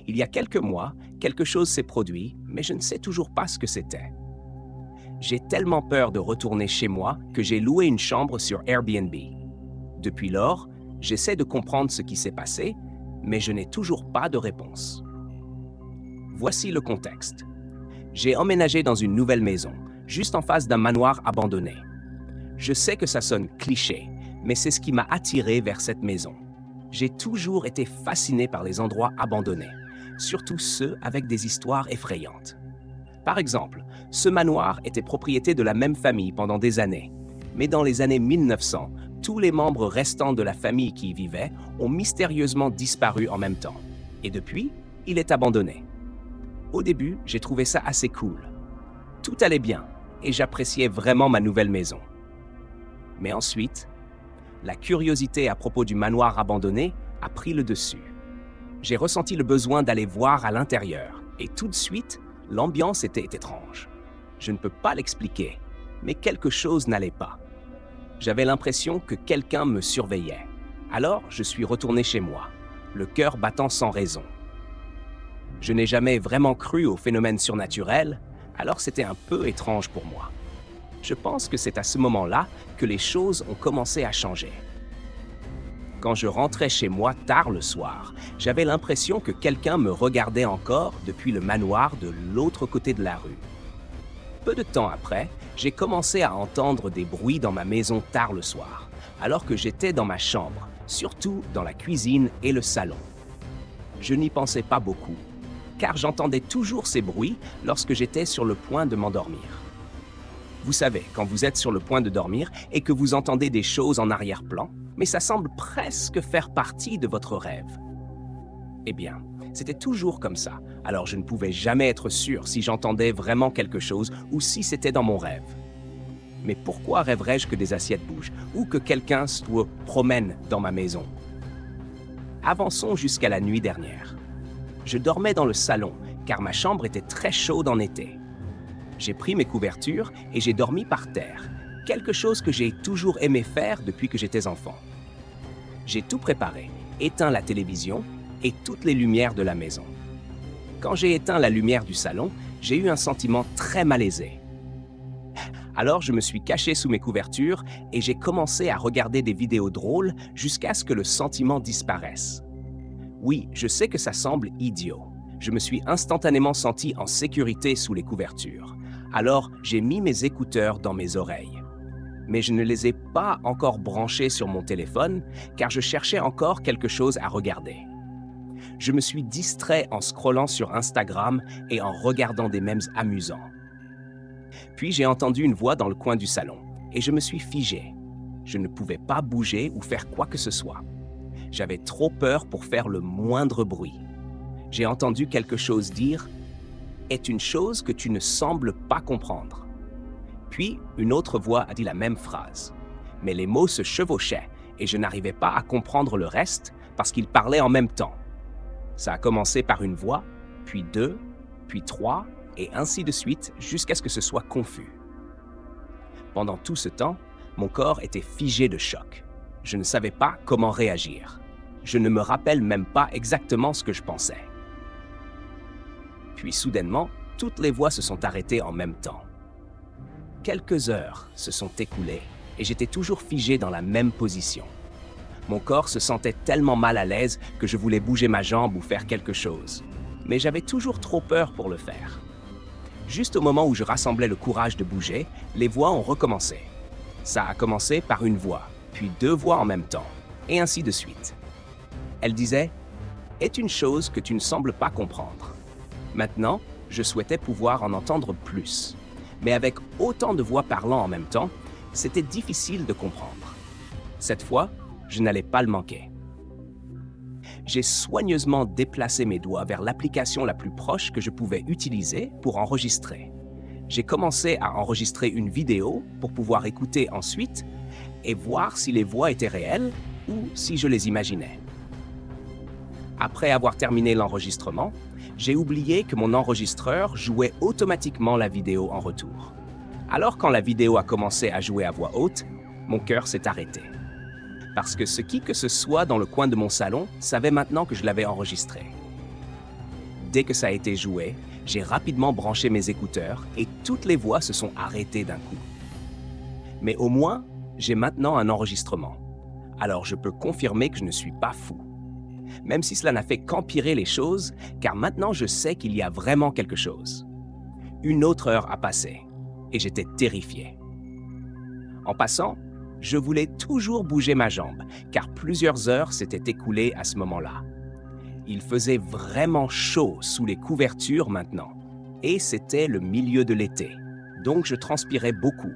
Il y a quelques mois, quelque chose s'est produit, mais je ne sais toujours pas ce que c'était. J'ai tellement peur de retourner chez moi que j'ai loué une chambre sur Airbnb. Depuis lors, j'essaie de comprendre ce qui s'est passé, mais je n'ai toujours pas de réponse. Voici le contexte. J'ai emménagé dans une nouvelle maison, juste en face d'un manoir abandonné. Je sais que ça sonne cliché, mais c'est ce qui m'a attiré vers cette maison. J'ai toujours été fasciné par les endroits abandonnés, surtout ceux avec des histoires effrayantes. Par exemple, ce manoir était propriété de la même famille pendant des années. Mais dans les années 1900, tous les membres restants de la famille qui y vivaient ont mystérieusement disparu en même temps. Et depuis, il est abandonné. Au début, j'ai trouvé ça assez cool. Tout allait bien et j'appréciais vraiment ma nouvelle maison. Mais ensuite, la curiosité à propos du manoir abandonné a pris le dessus. J'ai ressenti le besoin d'aller voir à l'intérieur et tout de suite, l'ambiance était étrange. Je ne peux pas l'expliquer, mais quelque chose n'allait pas. J'avais l'impression que quelqu'un me surveillait. Alors, je suis retourné chez moi, le cœur battant sans raison. Je n'ai jamais vraiment cru aux phénomènes surnaturels, alors c'était un peu étrange pour moi. Je pense que c'est à ce moment-là que les choses ont commencé à changer. Quand je rentrais chez moi tard le soir, j'avais l'impression que quelqu'un me regardait encore depuis le manoir de l'autre côté de la rue. Peu de temps après, j'ai commencé à entendre des bruits dans ma maison tard le soir, alors que j'étais dans ma chambre, surtout dans la cuisine et le salon. Je n'y pensais pas beaucoup, car j'entendais toujours ces bruits lorsque j'étais sur le point de m'endormir. Vous savez, quand vous êtes sur le point de dormir et que vous entendez des choses en arrière-plan, mais ça semble presque faire partie de votre rêve. Eh bien, c'était toujours comme ça, alors je ne pouvais jamais être sûr si j'entendais vraiment quelque chose ou si c'était dans mon rêve. Mais pourquoi rêverais-je que des assiettes bougent ou que quelqu'un se promène dans ma maison? Avançons jusqu'à la nuit dernière. Je dormais dans le salon, car ma chambre était très chaude en été. J'ai pris mes couvertures et j'ai dormi par terre, quelque chose que j'ai toujours aimé faire depuis que j'étais enfant. J'ai tout préparé, éteint la télévision et toutes les lumières de la maison. Quand j'ai éteint la lumière du salon, j'ai eu un sentiment très malaisé. Alors je me suis caché sous mes couvertures et j'ai commencé à regarder des vidéos drôles jusqu'à ce que le sentiment disparaisse. Oui, je sais que ça semble idiot. Je me suis instantanément senti en sécurité sous les couvertures. Alors j'ai mis mes écouteurs dans mes oreilles. Mais je ne les ai pas encore branchés sur mon téléphone car je cherchais encore quelque chose à regarder. Je me suis distrait en scrollant sur Instagram et en regardant des mèmes amusants. Puis j'ai entendu une voix dans le coin du salon et je me suis figé. Je ne pouvais pas bouger ou faire quoi que ce soit. J'avais trop peur pour faire le moindre bruit. J'ai entendu quelque chose dire « est une chose que tu ne sembles pas comprendre ». Puis, une autre voix a dit la même phrase. Mais les mots se chevauchaient et je n'arrivais pas à comprendre le reste parce qu'ils parlaient en même temps. Ça a commencé par une voix, puis deux, puis trois, et ainsi de suite jusqu'à ce que ce soit confus. Pendant tout ce temps, mon corps était figé de choc. Je ne savais pas comment réagir. Je ne me rappelle même pas exactement ce que je pensais. Puis soudainement, toutes les voix se sont arrêtées en même temps. Quelques heures se sont écoulées et j'étais toujours figé dans la même position. Mon corps se sentait tellement mal à l'aise que je voulais bouger ma jambe ou faire quelque chose. Mais j'avais toujours trop peur pour le faire. Juste au moment où je rassemblais le courage de bouger, les voix ont recommencé. Ça a commencé par une voix, puis deux voix en même temps, et ainsi de suite. Elle disait « est une chose que tu ne sembles pas comprendre ». Maintenant, je souhaitais pouvoir en entendre plus. Mais avec autant de voix parlant en même temps, c'était difficile de comprendre. Cette fois, je n'allais pas le manquer. J'ai soigneusement déplacé mes doigts vers l'application la plus proche que je pouvais utiliser pour enregistrer. J'ai commencé à enregistrer une vidéo pour pouvoir écouter ensuite et voir si les voix étaient réelles ou si je les imaginais. Après avoir terminé l'enregistrement, j'ai oublié que mon enregistreur jouait automatiquement la vidéo en retour. Alors quand la vidéo a commencé à jouer à voix haute, mon cœur s'est arrêté. Parce que ce qui que ce soit dans le coin de mon salon savait maintenant que je l'avais enregistré. Dès que ça a été joué, j'ai rapidement branché mes écouteurs et toutes les voix se sont arrêtées d'un coup. Mais au moins, j'ai maintenant un enregistrement. Alors je peux confirmer que je ne suis pas fou. Même si cela n'a fait qu'empirer les choses, car maintenant je sais qu'il y a vraiment quelque chose. Une autre heure a passé et j'étais terrifié. En passant, je voulais toujours bouger ma jambe, car plusieurs heures s'étaient écoulées à ce moment-là. Il faisait vraiment chaud sous les couvertures maintenant, et c'était le milieu de l'été, donc je transpirais beaucoup.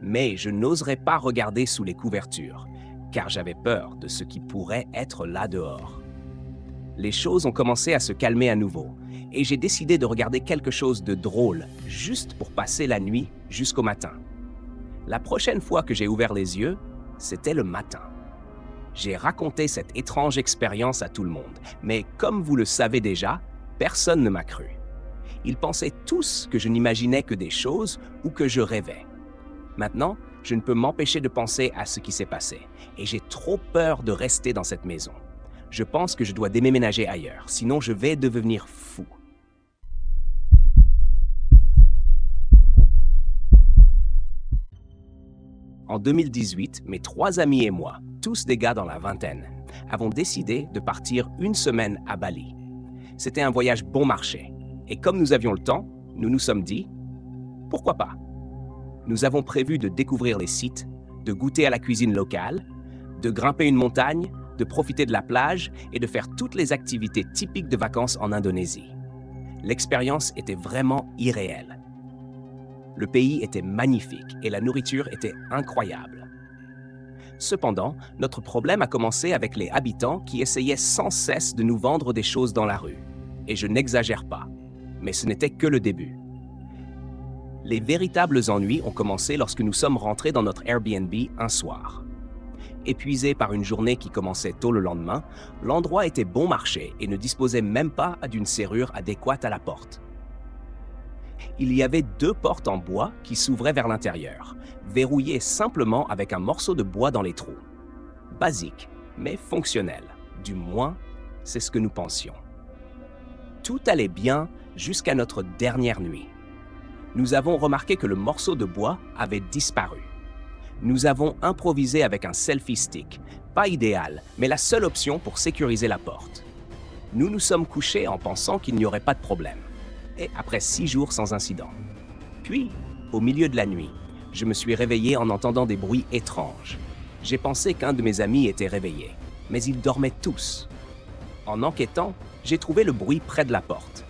Mais je n'oserais pas regarder sous les couvertures, car j'avais peur de ce qui pourrait être là dehors. Les choses ont commencé à se calmer à nouveau, et j'ai décidé de regarder quelque chose de drôle, juste pour passer la nuit jusqu'au matin. La prochaine fois que j'ai ouvert les yeux, c'était le matin. J'ai raconté cette étrange expérience à tout le monde, mais comme vous le savez déjà, personne ne m'a cru. Ils pensaient tous que je n'imaginais que des choses ou que je rêvais. Maintenant, je ne peux m'empêcher de penser à ce qui s'est passé, et j'ai trop peur de rester dans cette maison. Je pense que je dois déménager ailleurs, sinon je vais devenir fou. En 2018, mes 3 amis et moi, tous des gars dans la vingtaine, avons décidé de partir une semaine à Bali. C'était un voyage bon marché, et comme nous avions le temps, nous nous sommes dit « Pourquoi pas ?» Nous avons prévu de découvrir les sites, de goûter à la cuisine locale, de grimper une montagne, de profiter de la plage et de faire toutes les activités typiques de vacances en Indonésie. L'expérience était vraiment irréelle. Le pays était magnifique et la nourriture était incroyable. Cependant, notre problème a commencé avec les habitants qui essayaient sans cesse de nous vendre des choses dans la rue. Et je n'exagère pas, mais ce n'était que le début. Les véritables ennuis ont commencé lorsque nous sommes rentrés dans notre Airbnb un soir. Épuisé par une journée qui commençait tôt le lendemain, l'endroit était bon marché et ne disposait même pas d'une serrure adéquate à la porte. Il y avait 2 portes en bois qui s'ouvraient vers l'intérieur, verrouillées simplement avec un morceau de bois dans les trous. Basique, mais fonctionnel. Du moins, c'est ce que nous pensions. Tout allait bien jusqu'à notre dernière nuit. Nous avons remarqué que le morceau de bois avait disparu. Nous avons improvisé avec un selfie stick, pas idéal, mais la seule option pour sécuriser la porte. Nous nous sommes couchés en pensant qu'il n'y aurait pas de problème. Et après 6 jours sans incident. Puis, au milieu de la nuit, je me suis réveillé en entendant des bruits étranges. J'ai pensé qu'un de mes amis était réveillé, mais ils dormaient tous. En enquêtant, j'ai trouvé le bruit près de la porte.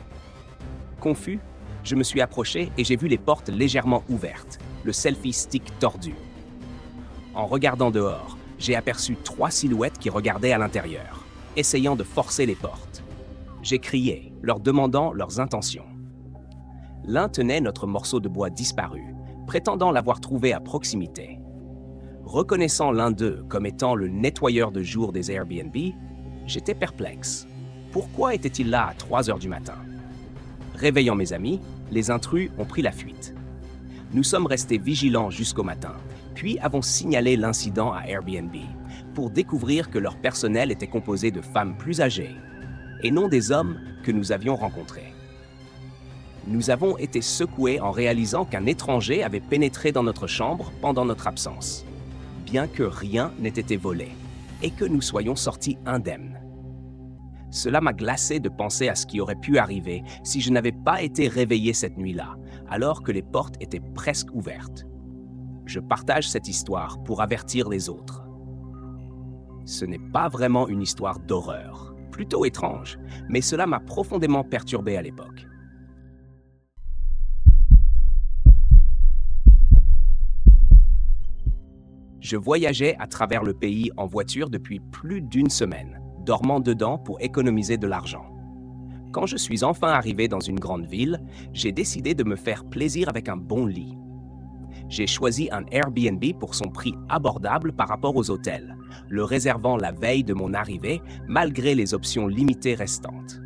Confus, je me suis approché et j'ai vu les portes légèrement ouvertes, le selfie stick tordu. En regardant dehors, j'ai aperçu 3 silhouettes qui regardaient à l'intérieur, essayant de forcer les portes. J'ai crié, leur demandant leurs intentions. L'un tenait notre morceau de bois disparu, prétendant l'avoir trouvé à proximité. Reconnaissant l'un d'eux comme étant le nettoyeur de jour des Airbnb, j'étais perplexe. Pourquoi était-il là à 3 heures du matin? Réveillant mes amis, les intrus ont pris la fuite. Nous sommes restés vigilants jusqu'au matin, puis avons signalé l'incident à Airbnb pour découvrir que leur personnel était composé de femmes plus âgées et non des hommes que nous avions rencontrés. Nous avons été secoués en réalisant qu'un étranger avait pénétré dans notre chambre pendant notre absence, bien que rien n'ait été volé et que nous soyons sortis indemnes. Cela m'a glacé de penser à ce qui aurait pu arriver si je n'avais pas été réveillé cette nuit-là, alors que les portes étaient presque ouvertes. Je partage cette histoire pour avertir les autres. Ce n'est pas vraiment une histoire d'horreur, plutôt étrange, mais cela m'a profondément perturbé à l'époque. Je voyageais à travers le pays en voiture depuis plus d'1 semaine, dormant dedans pour économiser de l'argent. Quand je suis enfin arrivé dans une grande ville, j'ai décidé de me faire plaisir avec un bon lit. J'ai choisi un Airbnb pour son prix abordable par rapport aux hôtels, le réservant la veille de mon arrivée malgré les options limitées restantes.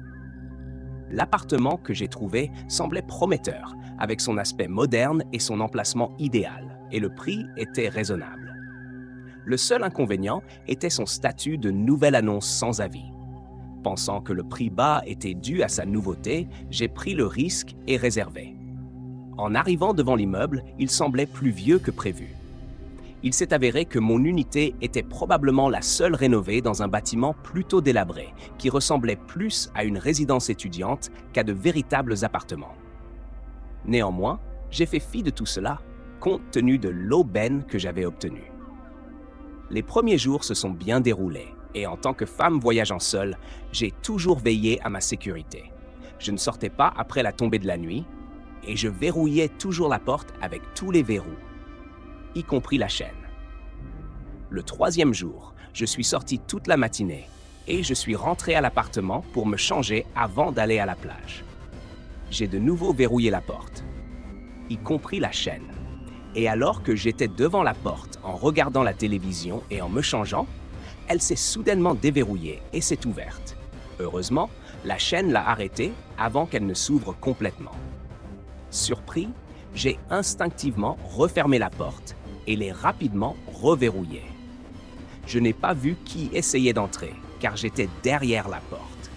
L'appartement que j'ai trouvé semblait prometteur, avec son aspect moderne et son emplacement idéal, et le prix était raisonnable. Le seul inconvénient était son statut de nouvelle annonce sans avis. Pensant que le prix bas était dû à sa nouveauté, j'ai pris le risque et réservé. En arrivant devant l'immeuble, il semblait plus vieux que prévu. Il s'est avéré que mon unité était probablement la seule rénovée dans un bâtiment plutôt délabré, qui ressemblait plus à une résidence étudiante qu'à de véritables appartements. Néanmoins, j'ai fait fi de tout cela, compte tenu de l'aubaine que j'avais obtenue. Les premiers jours se sont bien déroulés, et en tant que femme voyageant seule, j'ai toujours veillé à ma sécurité. Je ne sortais pas après la tombée de la nuit, et je verrouillais toujours la porte avec tous les verrous, y compris la chaîne. Le troisième jour, je suis sorti toute la matinée et je suis rentré à l'appartement pour me changer avant d'aller à la plage. J'ai de nouveau verrouillé la porte, y compris la chaîne. Et alors que j'étais devant la porte en regardant la télévision et en me changeant, elle s'est soudainement déverrouillée et s'est ouverte. Heureusement, la chaîne l'a arrêtée avant qu'elle ne s'ouvre complètement. Surpris, j'ai instinctivement refermé la porte et l'ai rapidement reverrouillée. Je n'ai pas vu qui essayait d'entrer, car j'étais derrière la porte.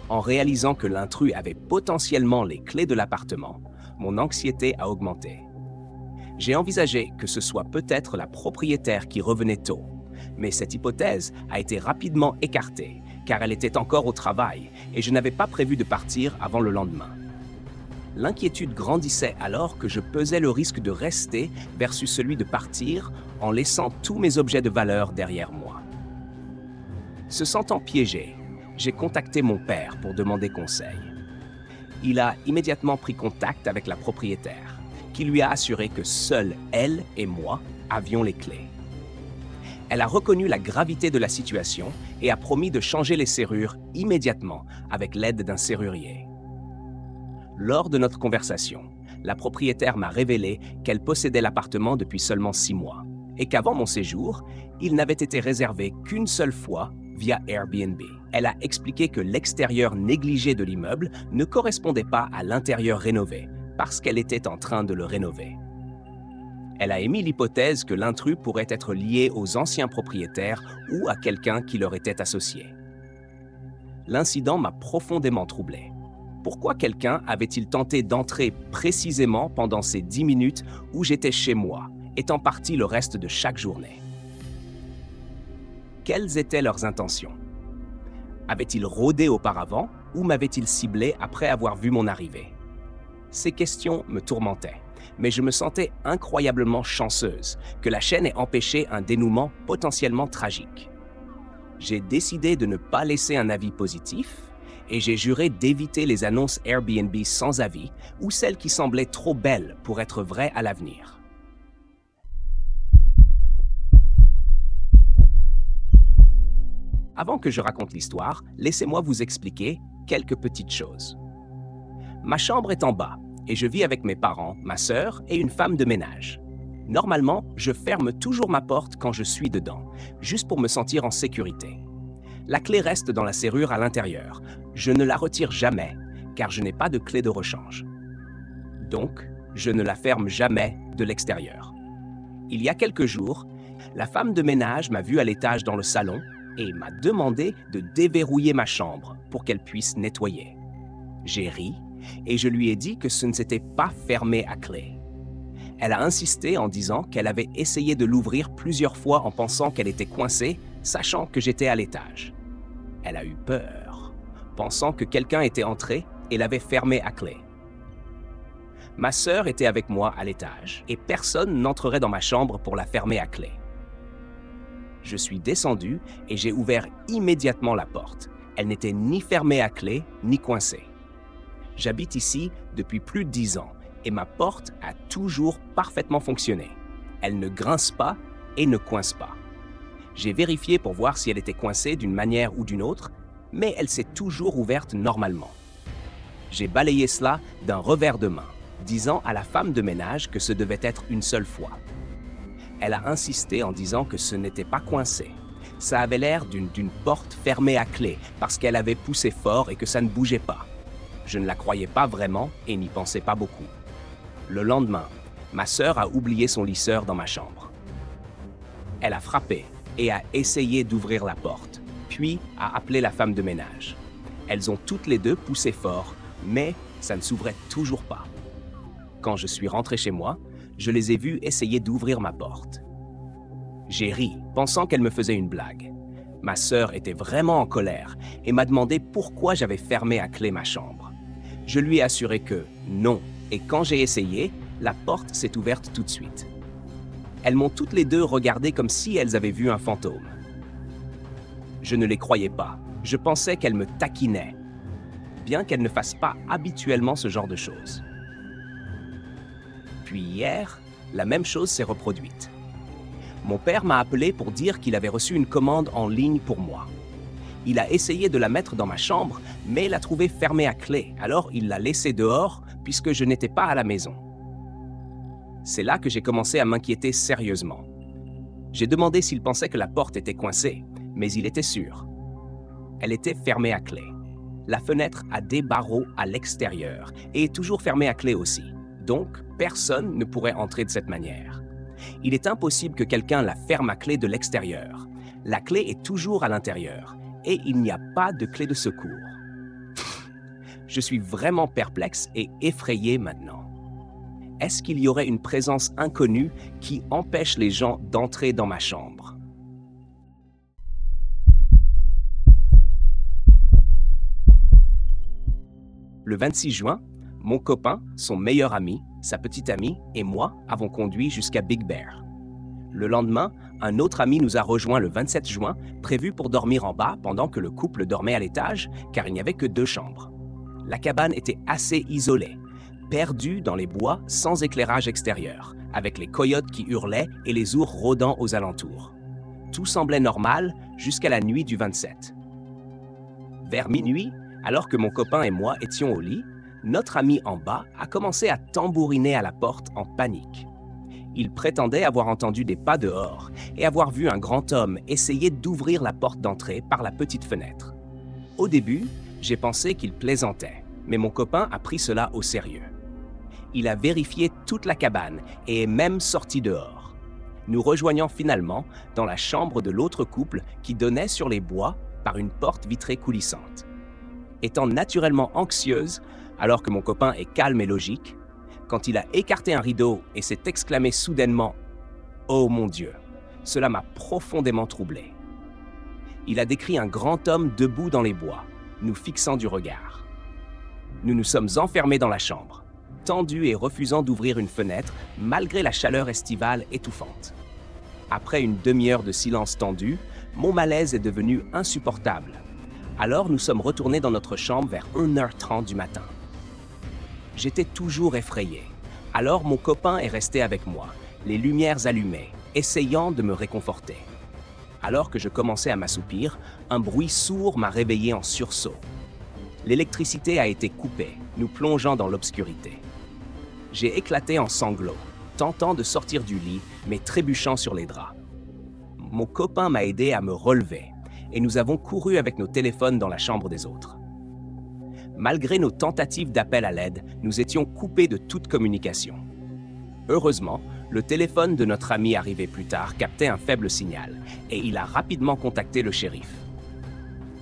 En réalisant que l'intrus avait potentiellement les clés de l'appartement, mon anxiété a augmenté. J'ai envisagé que ce soit peut-être la propriétaire qui revenait tôt, mais cette hypothèse a été rapidement écartée, car elle était encore au travail et je n'avais pas prévu de partir avant le lendemain. L'inquiétude grandissait alors que je pesais le risque de rester versus celui de partir en laissant tous mes objets de valeur derrière moi. Se sentant piégé, j'ai contacté mon père pour demander conseil. Il a immédiatement pris contact avec la propriétaire, qui lui a assuré que seule elle et moi avions les clés. Elle a reconnu la gravité de la situation et a promis de changer les serrures immédiatement avec l'aide d'un serrurier. Lors de notre conversation, la propriétaire m'a révélé qu'elle possédait l'appartement depuis seulement 6 mois et qu'avant mon séjour, il n'avait été réservé qu'une seule fois via Airbnb. Elle a expliqué que l'extérieur négligé de l'immeuble ne correspondait pas à l'intérieur rénové parce qu'elle était en train de le rénover. Elle a émis l'hypothèse que l'intrus pourrait être lié aux anciens propriétaires ou à quelqu'un qui leur était associé. L'incident m'a profondément troublé. Pourquoi quelqu'un avait-il tenté d'entrer précisément pendant ces 10 minutes où j'étais chez moi, étant parti le reste de chaque journée? Quelles étaient leurs intentions? Avaient-ils rôdé auparavant ou m'avaient-ils ciblé après avoir vu mon arrivée? Ces questions me tourmentaient, mais je me sentais incroyablement chanceuse que la chaîne ait empêché un dénouement potentiellement tragique. J'ai décidé de ne pas laisser un avis positif et j'ai juré d'éviter les annonces Airbnb sans avis ou celles qui semblaient trop belles pour être vraies à l'avenir. Avant que je raconte l'histoire, laissez-moi vous expliquer quelques petites choses. Ma chambre est en bas et je vis avec mes parents, ma sœur et une femme de ménage. Normalement, je ferme toujours ma porte quand je suis dedans, juste pour me sentir en sécurité. La clé reste dans la serrure à l'intérieur. Je ne la retire jamais, car je n'ai pas de clé de rechange. Donc, je ne la ferme jamais de l'extérieur. Il y a quelques jours, la femme de ménage m'a vu à l'étage dans le salon et m'a demandé de déverrouiller ma chambre pour qu'elle puisse nettoyer. J'ai ri et je lui ai dit que ce ne s'était pas fermé à clé. Elle a insisté en disant qu'elle avait essayé de l'ouvrir plusieurs fois en pensant qu'elle était coincée, sachant que j'étais à l'étage. Elle a eu peur, pensant que quelqu'un était entré et l'avait fermée à clé. Ma sœur était avec moi à l'étage et personne n'entrerait dans ma chambre pour la fermer à clé. Je suis descendu et j'ai ouvert immédiatement la porte. Elle n'était ni fermée à clé ni coincée. J'habite ici depuis plus de 10 ans et ma porte a toujours parfaitement fonctionné. Elle ne grince pas et ne coince pas. J'ai vérifié pour voir si elle était coincée d'une manière ou d'une autre, mais elle s'est toujours ouverte normalement. J'ai balayé cela d'un revers de main, disant à la femme de ménage que ce devait être une seule fois. Elle a insisté en disant que ce n'était pas coincé. Ça avait l'air d'une porte fermée à clé parce qu'elle avait poussé fort et que ça ne bougeait pas. Je ne la croyais pas vraiment et n'y pensais pas beaucoup. Le lendemain, ma sœur a oublié son lisseur dans ma chambre. Elle a frappé et a essayé d'ouvrir la porte, puis à appeler la femme de ménage. Elles ont toutes les deux poussé fort, mais ça ne s'ouvrait toujours pas. Quand je suis rentré chez moi, je les ai vues essayer d'ouvrir ma porte. J'ai ri, pensant qu'elles me faisaient une blague. Ma sœur était vraiment en colère et m'a demandé pourquoi j'avais fermé à clé ma chambre. Je lui ai assuré que non, et quand j'ai essayé, la porte s'est ouverte tout de suite. Elles m'ont toutes les deux regardé comme si elles avaient vu un fantôme. Je ne les croyais pas, je pensais qu'elles me taquinaient, bien qu'elles ne fassent pas habituellement ce genre de choses. Puis hier, la même chose s'est reproduite. Mon père m'a appelé pour dire qu'il avait reçu une commande en ligne pour moi. Il a essayé de la mettre dans ma chambre, mais l'a trouvée fermée à clé, alors il l'a laissée dehors puisque je n'étais pas à la maison. C'est là que j'ai commencé à m'inquiéter sérieusement. J'ai demandé s'il pensait que la porte était coincée, mais il était sûr. Elle était fermée à clé. La fenêtre a des barreaux à l'extérieur et est toujours fermée à clé aussi. Donc, personne ne pourrait entrer de cette manière. Il est impossible que quelqu'un la ferme à clé de l'extérieur. La clé est toujours à l'intérieur et il n'y a pas de clé de secours. Je suis vraiment perplexe et effrayé maintenant. Est-ce qu'il y aurait une présence inconnue qui empêche les gens d'entrer dans ma chambre? Le 26 juin, mon copain, son meilleur ami, sa petite amie et moi avons conduit jusqu'à Big Bear. Le lendemain, un autre ami nous a rejoints le 27 juin, prévu pour dormir en bas pendant que le couple dormait à l'étage, car il n'y avait que 2 chambres. La cabane était assez isolée, perdue dans les bois sans éclairage extérieur, avec les coyotes qui hurlaient et les ours rôdant aux alentours. Tout semblait normal jusqu'à la nuit du 27. Vers minuit, alors que mon copain et moi étions au lit, notre ami en bas a commencé à tambouriner à la porte en panique. Il prétendait avoir entendu des pas dehors et avoir vu un grand homme essayer d'ouvrir la porte d'entrée par la petite fenêtre. Au début, j'ai pensé qu'il plaisantait, mais mon copain a pris cela au sérieux. Il a vérifié toute la cabane et est même sorti dehors, nous rejoignant finalement dans la chambre de l'autre couple qui donnait sur les bois par une porte vitrée coulissante. Étant naturellement anxieuse, alors que mon copain est calme et logique, quand il a écarté un rideau et s'est exclamé soudainement « Oh mon Dieu !», cela m'a profondément troublé. Il a décrit un grand homme debout dans les bois, nous fixant du regard. Nous nous sommes enfermés dans la chambre, tendus et refusant d'ouvrir une fenêtre malgré la chaleur estivale étouffante. Après une demi-heure de silence tendu, mon malaise est devenu insupportable. Alors nous sommes retournés dans notre chambre vers 1h30 du matin. J'étais toujours effrayé. Alors mon copain est resté avec moi, les lumières allumées, essayant de me réconforter. Alors que je commençais à m'assoupir, un bruit sourd m'a réveillé en sursaut. L'électricité a été coupée, nous plongeant dans l'obscurité. J'ai éclaté en sanglots, tentant de sortir du lit, mais trébuchant sur les draps. Mon copain m'a aidé à me relever, et nous avons couru avec nos téléphones dans la chambre des autres. Malgré nos tentatives d'appel à l'aide, nous étions coupés de toute communication. Heureusement, le téléphone de notre ami arrivé plus tard captait un faible signal, et il a rapidement contacté le shérif.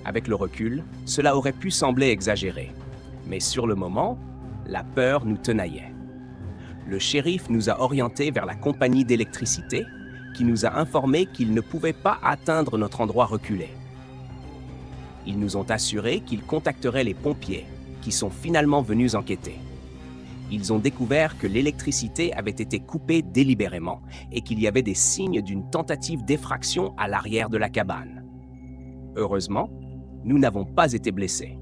Avec le recul, cela aurait pu sembler exagéré, mais sur le moment, la peur nous tenaillait. Le shérif nous a orientés vers la compagnie d'électricité, qui nous a informé qu'ils ne pouvaient pas atteindre notre endroit reculé. Ils nous ont assuré qu'ils contacteraient les pompiers, qui sont finalement venus enquêter. Ils ont découvert que l'électricité avait été coupée délibérément et qu'il y avait des signes d'une tentative d'effraction à l'arrière de la cabane. Heureusement, nous n'avons pas été blessés.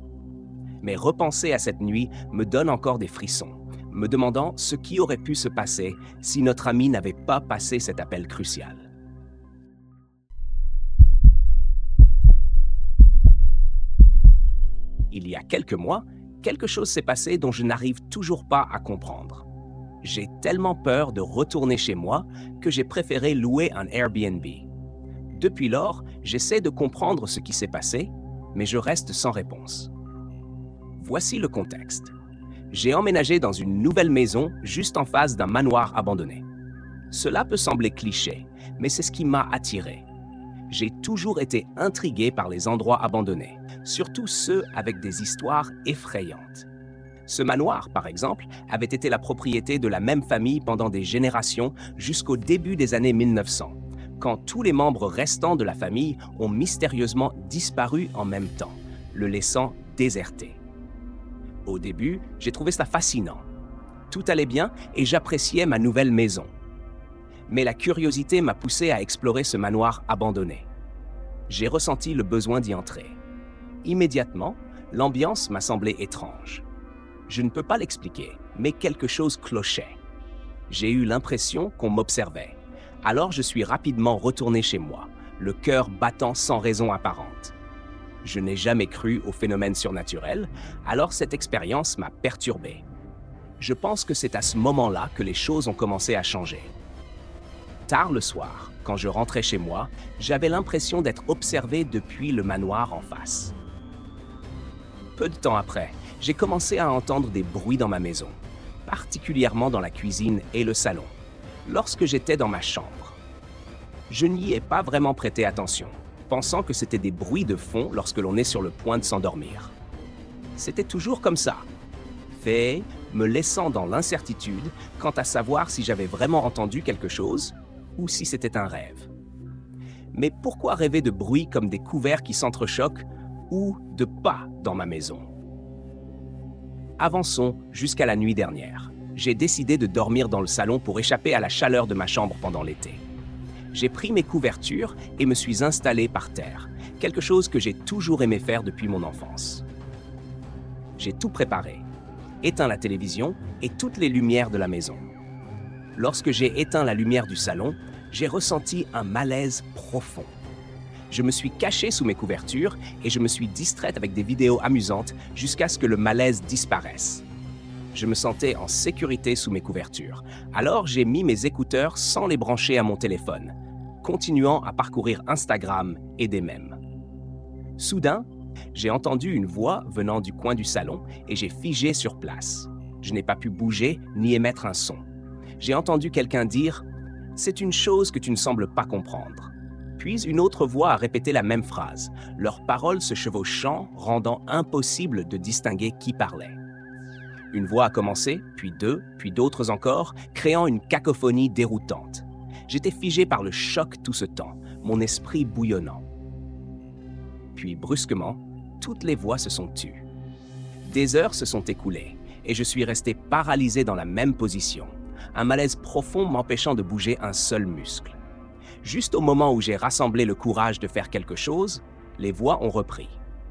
Mais repenser à cette nuit me donne encore des frissons, me demandant ce qui aurait pu se passer si notre ami n'avait pas passé cet appel crucial. Il y a quelques mois, quelque chose s'est passé dont je n'arrive toujours pas à comprendre. J'ai tellement peur de retourner chez moi que j'ai préféré louer un Airbnb. Depuis lors, j'essaie de comprendre ce qui s'est passé, mais je reste sans réponse. Voici le contexte. J'ai emménagé dans une nouvelle maison juste en face d'un manoir abandonné. Cela peut sembler cliché, mais c'est ce qui m'a attiré. J'ai toujours été intrigué par les endroits abandonnés, surtout ceux avec des histoires effrayantes. Ce manoir, par exemple, avait été la propriété de la même famille pendant des générations jusqu'au début des années 1900, quand tous les membres restants de la famille ont mystérieusement disparu en même temps, le laissant déserté. Au début, j'ai trouvé ça fascinant. Tout allait bien et j'appréciais ma nouvelle maison. Mais la curiosité m'a poussé à explorer ce manoir abandonné. J'ai ressenti le besoin d'y entrer. Immédiatement, l'ambiance m'a semblé étrange. Je ne peux pas l'expliquer, mais quelque chose clochait. J'ai eu l'impression qu'on m'observait. Alors je suis rapidement retourné chez moi, le cœur battant sans raison apparente. Je n'ai jamais cru aux phénomènes surnaturels, alors cette expérience m'a perturbé. Je pense que c'est à ce moment-là que les choses ont commencé à changer. Tard le soir, quand je rentrais chez moi, j'avais l'impression d'être observé depuis le manoir en face. Peu de temps après, j'ai commencé à entendre des bruits dans ma maison, particulièrement dans la cuisine et le salon, lorsque j'étais dans ma chambre. Je n'y ai pas vraiment prêté attention, pensant que c'était des bruits de fond lorsque l'on est sur le point de s'endormir. C'était toujours comme ça, fait me laissant dans l'incertitude quant à savoir si j'avais vraiment entendu quelque chose ou si c'était un rêve. Mais pourquoi rêver de bruits comme des couverts qui s'entrechoquent ou de pas dans ma maison? Avançons jusqu'à la nuit dernière. J'ai décidé de dormir dans le salon pour échapper à la chaleur de ma chambre pendant l'été. J'ai pris mes couvertures et me suis installé par terre, quelque chose que j'ai toujours aimé faire depuis mon enfance. J'ai tout préparé, éteint la télévision et toutes les lumières de la maison. Lorsque j'ai éteint la lumière du salon, j'ai ressenti un malaise profond. Je me suis caché sous mes couvertures et je me suis distraite avec des vidéos amusantes jusqu'à ce que le malaise disparaisse. Je me sentais en sécurité sous mes couvertures, alors j'ai mis mes écouteurs sans les brancher à mon téléphone, continuant à parcourir Instagram et des mèmes. Soudain, j'ai entendu une voix venant du coin du salon et j'ai figé sur place. Je n'ai pas pu bouger ni émettre un son. J'ai entendu quelqu'un dire « C'est une chose que tu ne sembles pas comprendre ». Puis une autre voix a répété la même phrase, leurs paroles se chevauchant, rendant impossible de distinguer qui parlait. Une voix a commencé, puis deux, puis d'autres encore, créant une cacophonie déroutante. J'étais figé par le choc tout ce temps, mon esprit bouillonnant. Puis brusquement, toutes les voix se sont tues. Des heures se sont écoulées, et je suis resté paralysé dans la même position, un malaise profond m'empêchant de bouger un seul muscle. Juste au moment où j'ai rassemblé le courage de faire quelque chose, les voix ont repris.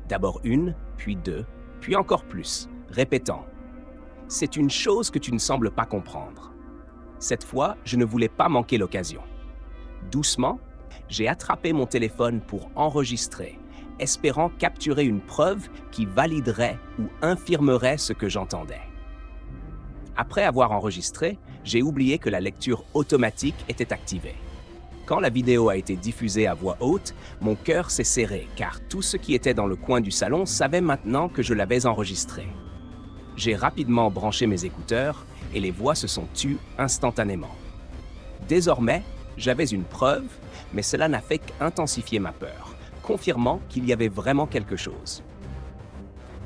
D'abord une, puis deux, puis encore plus, répétant « C'est une chose que tu ne sembles pas comprendre ». Cette fois, je ne voulais pas manquer l'occasion. Doucement, j'ai attrapé mon téléphone pour enregistrer, espérant capturer une preuve qui validerait ou infirmerait ce que j'entendais. Après avoir enregistré, j'ai oublié que la lecture automatique était activée. Quand la vidéo a été diffusée à voix haute, mon cœur s'est serré car tout ce qui était dans le coin du salon savait maintenant que je l'avais enregistré. J'ai rapidement branché mes écouteurs et les voix se sont tues instantanément. Désormais, j'avais une preuve, mais cela n'a fait qu'intensifier ma peur, confirmant qu'il y avait vraiment quelque chose.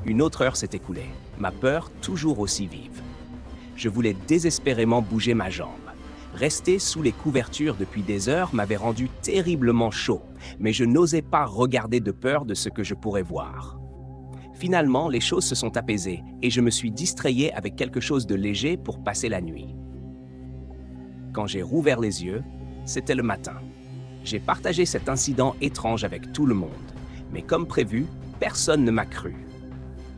Une autre heure s'est écoulée, ma peur toujours aussi vive. Je voulais désespérément bouger ma jambe. Rester sous les couvertures depuis des heures m'avait rendu terriblement chaud, mais je n'osais pas regarder de peur de ce que je pourrais voir. Finalement, les choses se sont apaisées et je me suis distrayé avec quelque chose de léger pour passer la nuit. Quand j'ai rouvert les yeux, c'était le matin. J'ai partagé cet incident étrange avec tout le monde, mais comme prévu, personne ne m'a cru.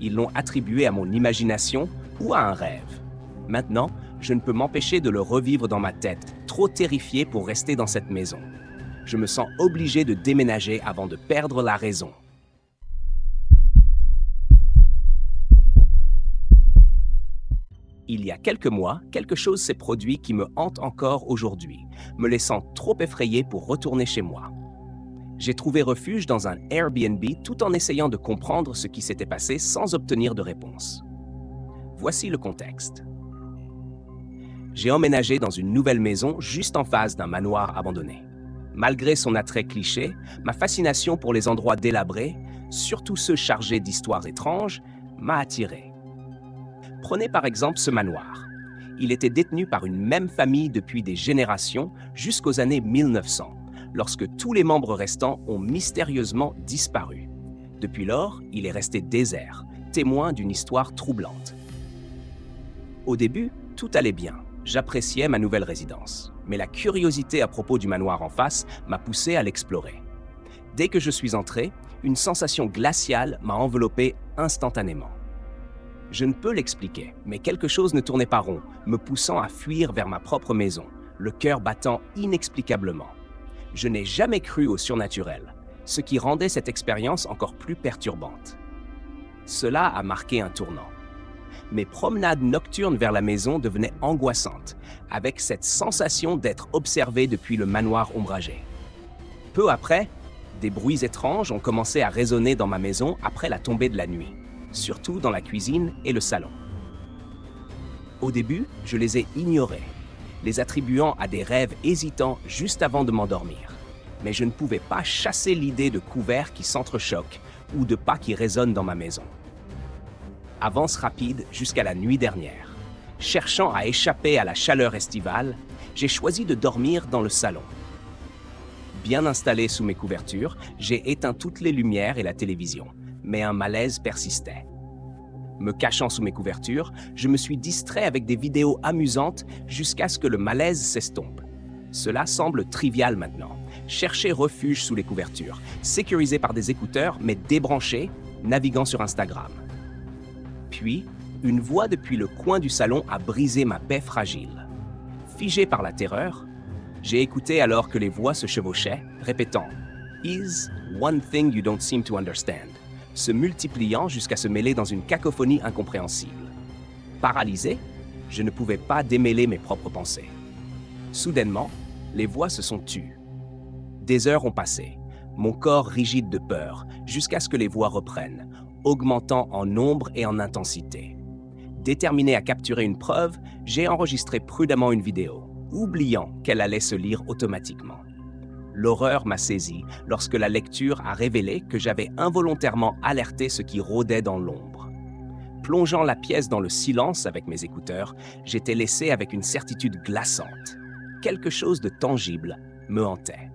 Ils l'ont attribué à mon imagination ou à un rêve. Maintenant, je ne peux m'empêcher de le revivre dans ma tête, trop terrifié pour rester dans cette maison. Je me sens obligé de déménager avant de perdre la raison. Il y a quelques mois, quelque chose s'est produit qui me hante encore aujourd'hui, me laissant trop effrayé pour retourner chez moi. J'ai trouvé refuge dans un Airbnb tout en essayant de comprendre ce qui s'était passé sans obtenir de réponse. Voici le contexte. J'ai emménagé dans une nouvelle maison juste en face d'un manoir abandonné. Malgré son attrait cliché, ma fascination pour les endroits délabrés, surtout ceux chargés d'histoires étranges, m'a attiré. Prenez par exemple ce manoir. Il était détenu par une même famille depuis des générations jusqu'aux années 1900, lorsque tous les membres restants ont mystérieusement disparu. Depuis lors, il est resté désert, témoin d'une histoire troublante. Au début, tout allait bien. J'appréciais ma nouvelle résidence. Mais la curiosité à propos du manoir en face m'a poussé à l'explorer. Dès que je suis entré, une sensation glaciale m'a enveloppé instantanément. Je ne peux l'expliquer, mais quelque chose ne tournait pas rond, me poussant à fuir vers ma propre maison, le cœur battant inexplicablement. Je n'ai jamais cru au surnaturel, ce qui rendait cette expérience encore plus perturbante. Cela a marqué un tournant. Mes promenades nocturnes vers la maison devenaient angoissantes, avec cette sensation d'être observé depuis le manoir ombragé. Peu après, des bruits étranges ont commencé à résonner dans ma maison après la tombée de la nuit, surtout dans la cuisine et le salon. Au début, je les ai ignorés, les attribuant à des rêves hésitants juste avant de m'endormir. Mais je ne pouvais pas chasser l'idée de couverts qui s'entrechoquent ou de pas qui résonnent dans ma maison. Avance rapide jusqu'à la nuit dernière. Cherchant à échapper à la chaleur estivale, j'ai choisi de dormir dans le salon. Bien installé sous mes couvertures, j'ai éteint toutes les lumières et la télévision, mais un malaise persistait. Me cachant sous mes couvertures, je me suis distrait avec des vidéos amusantes jusqu'à ce que le malaise s'estompe. Cela semble trivial maintenant. Chercher refuge sous les couvertures, sécurisé par des écouteurs mais débranché, naviguant sur Instagram. Puis, une voix depuis le coin du salon a brisé ma paix fragile. Figé par la terreur, j'ai écouté alors que les voix se chevauchaient, répétant « is one thing you don't seem to understand », se multipliant jusqu'à se mêler dans une cacophonie incompréhensible. Paralysé, je ne pouvais pas démêler mes propres pensées. Soudainement, les voix se sont tues. Des heures ont passé, mon corps rigide de peur, jusqu'à ce que les voix reprennent, augmentant en nombre et en intensité. Déterminé à capturer une preuve, j'ai enregistré prudemment une vidéo, oubliant qu'elle allait se lire automatiquement. L'horreur m'a saisi lorsque la lecture a révélé que j'avais involontairement alerté ce qui rôdait dans l'ombre. Plongeant la pièce dans le silence avec mes écouteurs, j'étais laissé avec une certitude glaçante. Quelque chose de tangible me hantait.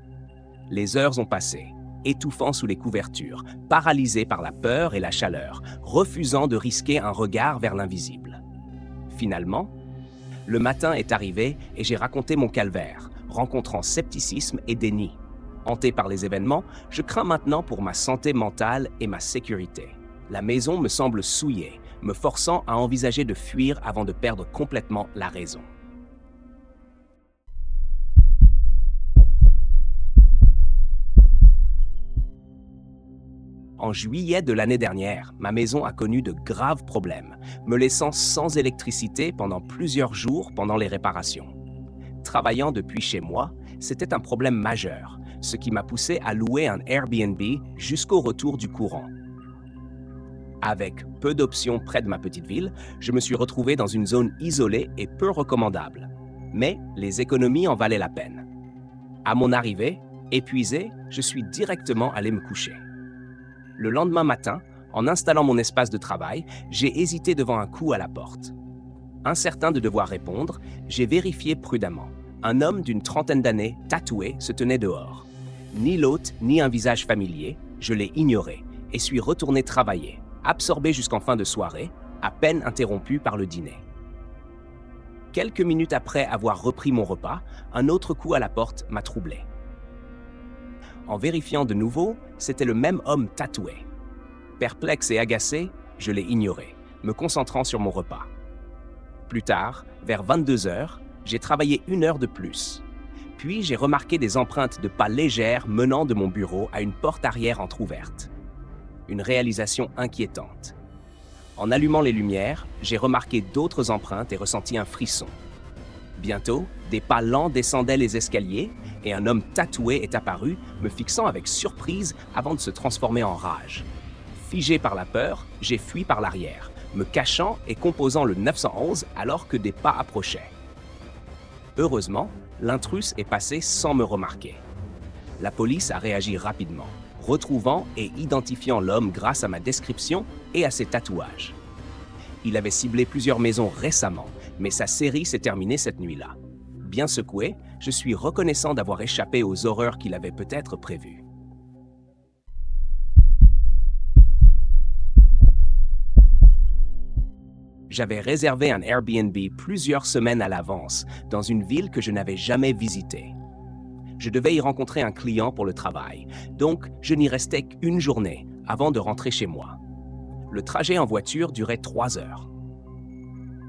Les heures ont passé, étouffant sous les couvertures, paralysé par la peur et la chaleur, refusant de risquer un regard vers l'invisible. Finalement, le matin est arrivé et j'ai raconté mon calvaire, rencontrant scepticisme et déni. Hanté par les événements, je crains maintenant pour ma santé mentale et ma sécurité. La maison me semble souillée, me forçant à envisager de fuir avant de perdre complètement la raison. En juillet de l'année dernière, ma maison a connu de graves problèmes, me laissant sans électricité pendant plusieurs jours pendant les réparations. Travaillant depuis chez moi, c'était un problème majeur, ce qui m'a poussé à louer un Airbnb jusqu'au retour du courant. Avec peu d'options près de ma petite ville, je me suis retrouvé dans une zone isolée et peu recommandable. Mais les économies en valaient la peine. À mon arrivée, épuisé, je suis directement allé me coucher. Le lendemain matin, en installant mon espace de travail, j'ai hésité devant un coup à la porte. Incertain de devoir répondre, j'ai vérifié prudemment. Un homme d'une trentaine d'années, tatoué, se tenait dehors. Ni l'hôte, ni un visage familier, je l'ai ignoré et suis retourné travailler, absorbé jusqu'en fin de soirée, à peine interrompu par le dîner. Quelques minutes après avoir repris mon repas, un autre coup à la porte m'a troublé. En vérifiant de nouveau, c'était le même homme tatoué. Perplexe et agacé, je l'ai ignoré, me concentrant sur mon repas. Plus tard, vers 22 heures, j'ai travaillé 1 heure de plus. Puis j'ai remarqué des empreintes de pas légères menant de mon bureau à une porte arrière entr'ouverte. Une réalisation inquiétante. En allumant les lumières, j'ai remarqué d'autres empreintes et ressenti un frisson. Bientôt, des pas lents descendaient les escaliers et un homme tatoué est apparu, me fixant avec surprise avant de se transformer en rage. Figé par la peur, j'ai fui par l'arrière, me cachant et composant le 911 alors que des pas approchaient. Heureusement, l'intrus est passé sans me remarquer. La police a réagi rapidement, retrouvant et identifiant l'homme grâce à ma description et à ses tatouages. Il avait ciblé plusieurs maisons récemment, mais sa série s'est terminée cette nuit-là. Bien secoué, je suis reconnaissant d'avoir échappé aux horreurs qu'il avait peut-être prévues. J'avais réservé un Airbnb plusieurs semaines à l'avance dans une ville que je n'avais jamais visitée. Je devais y rencontrer un client pour le travail, donc je n'y restais qu'une journée avant de rentrer chez moi. Le trajet en voiture durait 3 heures.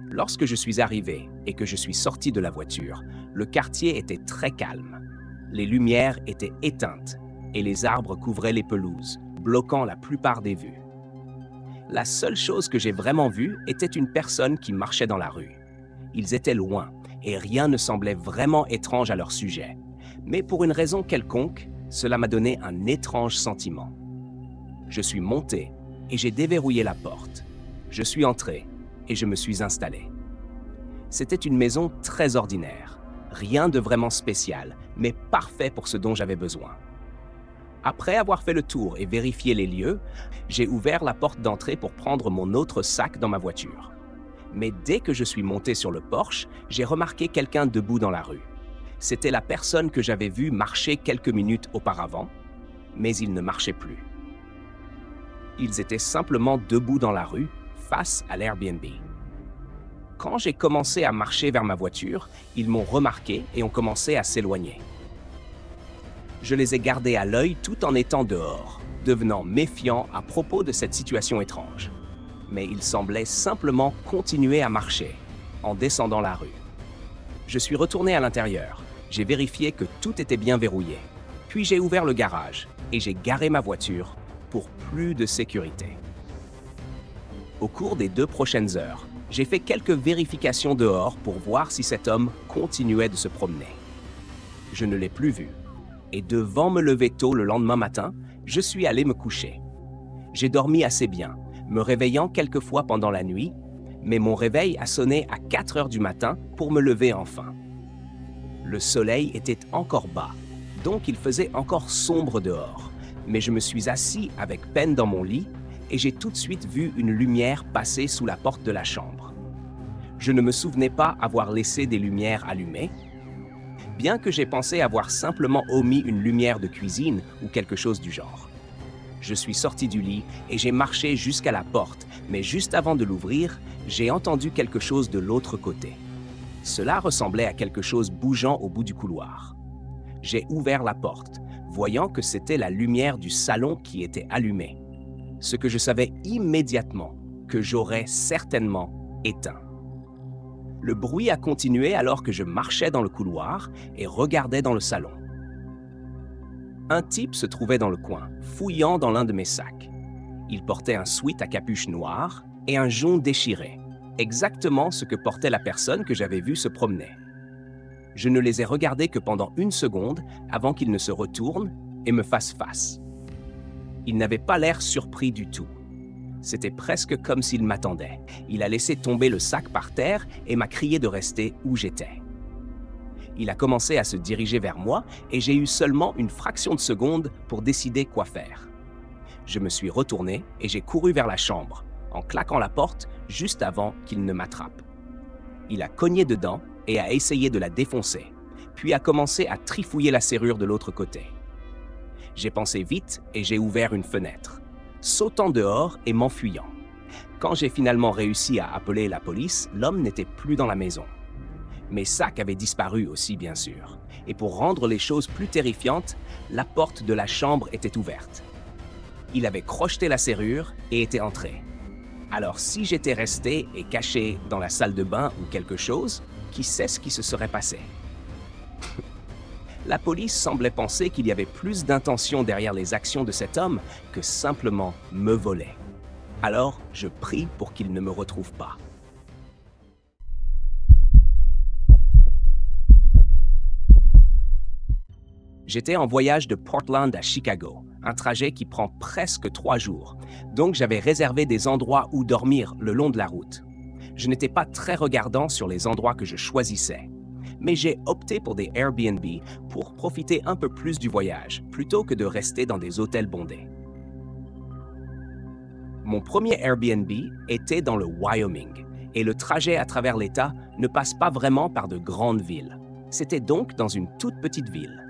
Lorsque je suis arrivé et que je suis sorti de la voiture, le quartier était très calme. Les lumières étaient éteintes et les arbres couvraient les pelouses, bloquant la plupart des vues. La seule chose que j'ai vraiment vue était une personne qui marchait dans la rue. Ils étaient loin et rien ne semblait vraiment étrange à leur sujet. Mais pour une raison quelconque, cela m'a donné un étrange sentiment. Je suis monté et j'ai déverrouillé la porte. Je suis entré et je me suis installé. C'était une maison très ordinaire. Rien de vraiment spécial, mais parfait pour ce dont j'avais besoin. Après avoir fait le tour et vérifié les lieux, j'ai ouvert la porte d'entrée pour prendre mon autre sac dans ma voiture. Mais dès que je suis monté sur le porche, j'ai remarqué quelqu'un debout dans la rue. C'était la personne que j'avais vue marcher quelques minutes auparavant, mais il ne marchait plus. Ils étaient simplement debout dans la rue, face à l'Airbnb. Quand j'ai commencé à marcher vers ma voiture, ils m'ont remarqué et ont commencé à s'éloigner. Je les ai gardés à l'œil tout en étant dehors, devenant méfiant à propos de cette situation étrange. Mais ils semblaient simplement continuer à marcher, en descendant la rue. Je suis retourné à l'intérieur. J'ai vérifié que tout était bien verrouillé. Puis j'ai ouvert le garage et j'ai garé ma voiture pour plus de sécurité. Au cours des 2 prochaines heures, j'ai fait quelques vérifications dehors pour voir si cet homme continuait de se promener. Je ne l'ai plus vu. Et devant me lever tôt le lendemain matin, je suis allé me coucher. J'ai dormi assez bien, me réveillant quelques fois pendant la nuit, mais mon réveil a sonné à 4 heures du matin pour me lever enfin. Le soleil était encore bas, donc il faisait encore sombre dehors, mais je me suis assis avec peine dans mon lit et j'ai tout de suite vu une lumière passer sous la porte de la chambre. Je ne me souvenais pas avoir laissé des lumières allumées, bien que j'ai pensé avoir simplement omis une lumière de cuisine ou quelque chose du genre. Je suis sorti du lit et j'ai marché jusqu'à la porte, mais juste avant de l'ouvrir, j'ai entendu quelque chose de l'autre côté. Cela ressemblait à quelque chose bougeant au bout du couloir. J'ai ouvert la porte, voyant que c'était la lumière du salon qui était allumée, ce que je savais immédiatement que j'aurais certainement éteint. Le bruit a continué alors que je marchais dans le couloir et regardais dans le salon. Un type se trouvait dans le coin, fouillant dans l'un de mes sacs. Il portait un sweat à capuche noire et un jonc déchiré, exactement ce que portait la personne que j'avais vue se promener. Je ne les ai regardés que pendant 1 seconde avant qu'il ne se retourne et me fasse face. Il n'avait pas l'air surpris du tout. C'était presque comme s'il m'attendait. Il a laissé tomber le sac par terre et m'a crié de rester où j'étais. Il a commencé à se diriger vers moi et j'ai eu seulement une fraction de seconde pour décider quoi faire. Je me suis retourné et j'ai couru vers la chambre, en claquant la porte juste avant qu'il ne m'attrape. Il a cogné dedans et a essayé de la défoncer, puis a commencé à trifouiller la serrure de l'autre côté. J'ai pensé vite et j'ai ouvert une fenêtre, sautant dehors et m'enfuyant. Quand j'ai finalement réussi à appeler la police, l'homme n'était plus dans la maison. Mes sacs avaient disparu aussi, bien sûr. Et pour rendre les choses plus terrifiantes, la porte de la chambre était ouverte. Il avait crocheté la serrure et était entré. Alors si j'étais resté et caché dans la salle de bain ou quelque chose, qui sait ce qui se serait passé? La police semblait penser qu'il y avait plus d'intention derrière les actions de cet homme que simplement me voler. Alors, je prie pour qu'il ne me retrouve pas. J'étais en voyage de Portland à Chicago, un trajet qui prend presque 3 jours, donc j'avais réservé des endroits où dormir le long de la route. Je n'étais pas très regardant sur les endroits que je choisissais. mais j'ai opté pour des Airbnb pour profiter un peu plus du voyage, plutôt que de rester dans des hôtels bondés. Mon premier Airbnb était dans le Wyoming, et le trajet à travers l'État ne passe pas vraiment par de grandes villes. C'était donc dans une toute petite ville.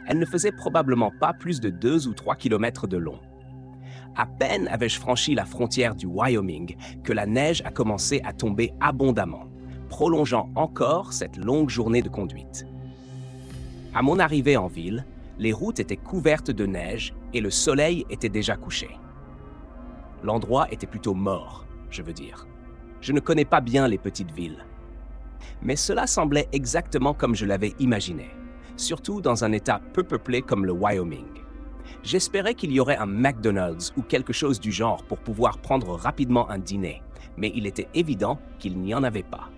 Elle ne faisait probablement pas plus de 2 ou 3 kilomètres de long. À peine avais-je franchi la frontière du Wyoming que la neige a commencé à tomber abondamment, prolongeant encore cette longue journée de conduite. À mon arrivée en ville, les routes étaient couvertes de neige et le soleil était déjà couché. L'endroit était plutôt mort, je veux dire. Je ne connais pas bien les petites villes. Mais cela semblait exactement comme je l'avais imaginé, surtout dans un État peu peuplé comme le Wyoming. J'espérais qu'il y aurait un McDonald's ou quelque chose du genre pour pouvoir prendre rapidement un dîner, mais il était évident qu'il n'y en avait pas.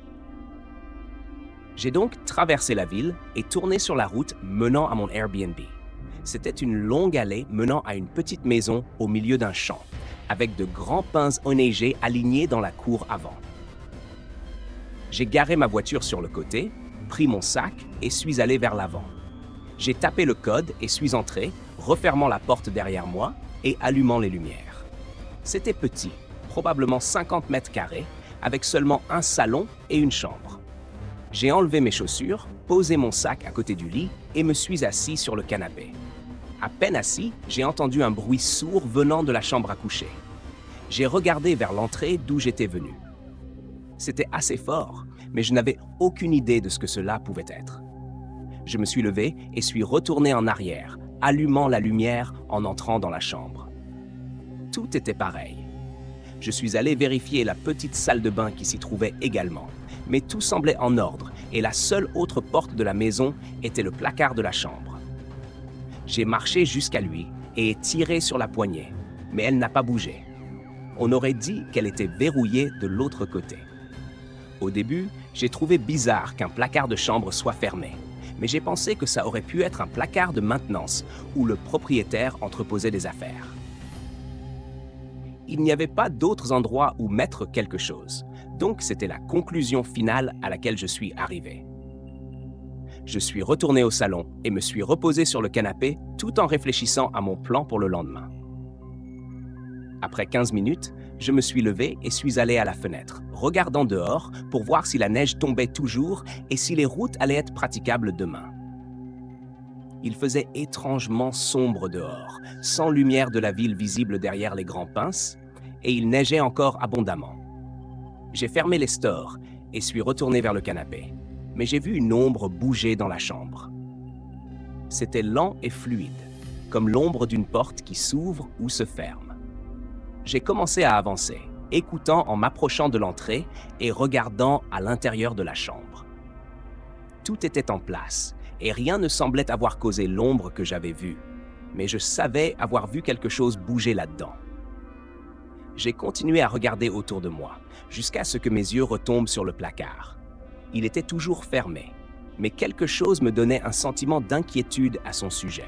J'ai donc traversé la ville et tourné sur la route menant à mon Airbnb. C'était une longue allée menant à une petite maison au milieu d'un champ, avec de grands pins enneigés alignés dans la cour avant. J'ai garé ma voiture sur le côté, pris mon sac et suis allé vers l'avant. J'ai tapé le code et suis entré, refermant la porte derrière moi et allumant les lumières. C'était petit, probablement 50 mètres carrés, avec seulement un salon et une chambre. J'ai enlevé mes chaussures, posé mon sac à côté du lit et me suis assis sur le canapé. À peine assis, j'ai entendu un bruit sourd venant de la chambre à coucher. J'ai regardé vers l'entrée d'où j'étais venu. C'était assez fort, mais je n'avais aucune idée de ce que cela pouvait être. Je me suis levé et suis retourné en arrière, allumant la lumière en entrant dans la chambre. Tout était pareil. Je suis allé vérifier la petite salle de bain qui s'y trouvait également, mais tout semblait en ordre et la seule autre porte de la maison était le placard de la chambre. J'ai marché jusqu'à lui et ai tiré sur la poignée, mais elle n'a pas bougé. On aurait dit qu'elle était verrouillée de l'autre côté. Au début, j'ai trouvé bizarre qu'un placard de chambre soit fermé, mais j'ai pensé que ça aurait pu être un placard de maintenance où le propriétaire entreposait des affaires. Il n'y avait pas d'autres endroits où mettre quelque chose, donc c'était la conclusion finale à laquelle je suis arrivé. Je suis retourné au salon et me suis reposé sur le canapé tout en réfléchissant à mon plan pour le lendemain. Après 15 minutes, je me suis levé et suis allé à la fenêtre, regardant dehors pour voir si la neige tombait toujours et si les routes allaient être praticables demain. Il faisait étrangement sombre dehors, sans lumière de la ville visible derrière les grands pins, et il neigeait encore abondamment. J'ai fermé les stores et suis retourné vers le canapé, mais j'ai vu une ombre bouger dans la chambre. C'était lent et fluide, comme l'ombre d'une porte qui s'ouvre ou se ferme. J'ai commencé à avancer, écoutant en m'approchant de l'entrée et regardant à l'intérieur de la chambre. Tout était en place et rien ne semblait avoir causé l'ombre que j'avais vue, mais je savais avoir vu quelque chose bouger là-dedans. J'ai continué à regarder autour de moi, jusqu'à ce que mes yeux retombent sur le placard. Il était toujours fermé, mais quelque chose me donnait un sentiment d'inquiétude à son sujet.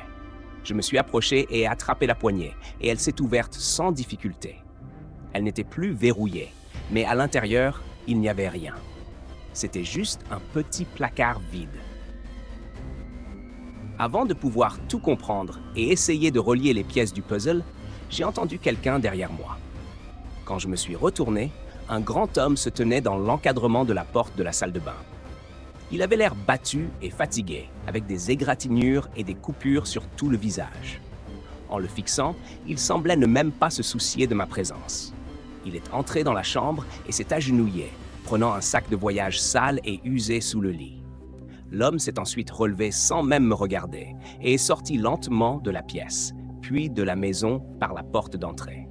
Je me suis approché et ai attrapé la poignée, et elle s'est ouverte sans difficulté. Elle n'était plus verrouillée, mais à l'intérieur, il n'y avait rien. C'était juste un petit placard vide. Avant de pouvoir tout comprendre et essayer de relier les pièces du puzzle, j'ai entendu quelqu'un derrière moi. Quand je me suis retourné, un grand homme se tenait dans l'encadrement de la porte de la salle de bain. Il avait l'air battu et fatigué, avec des égratignures et des coupures sur tout le visage. En le fixant, il semblait ne même pas se soucier de ma présence. Il est entré dans la chambre et s'est agenouillé, prenant un sac de voyage sale et usé sous le lit. L'homme s'est ensuite relevé sans même me regarder et est sorti lentement de la pièce, puis de la maison par la porte d'entrée.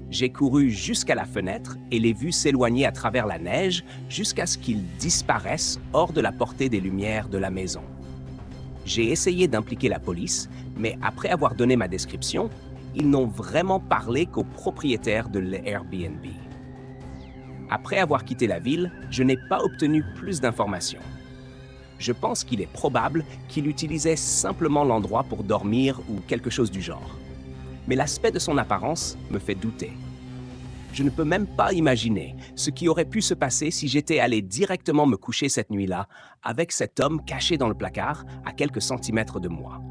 J'ai couru jusqu'à la fenêtre et l'ai vu s'éloigner à travers la neige jusqu'à ce qu'il disparaisse hors de la portée des lumières de la maison. J'ai essayé d'impliquer la police, mais après avoir donné ma description, ils n'ont vraiment parlé qu'au propriétaire de l'Airbnb. Après avoir quitté la ville, je n'ai pas obtenu plus d'informations. Je pense qu'il est probable qu'il utilisait simplement l'endroit pour dormir ou quelque chose du genre. Mais l'aspect de son apparence me fait douter. Je ne peux même pas imaginer ce qui aurait pu se passer si j'étais allé directement me coucher cette nuit-là avec cet homme caché dans le placard à quelques centimètres de moi.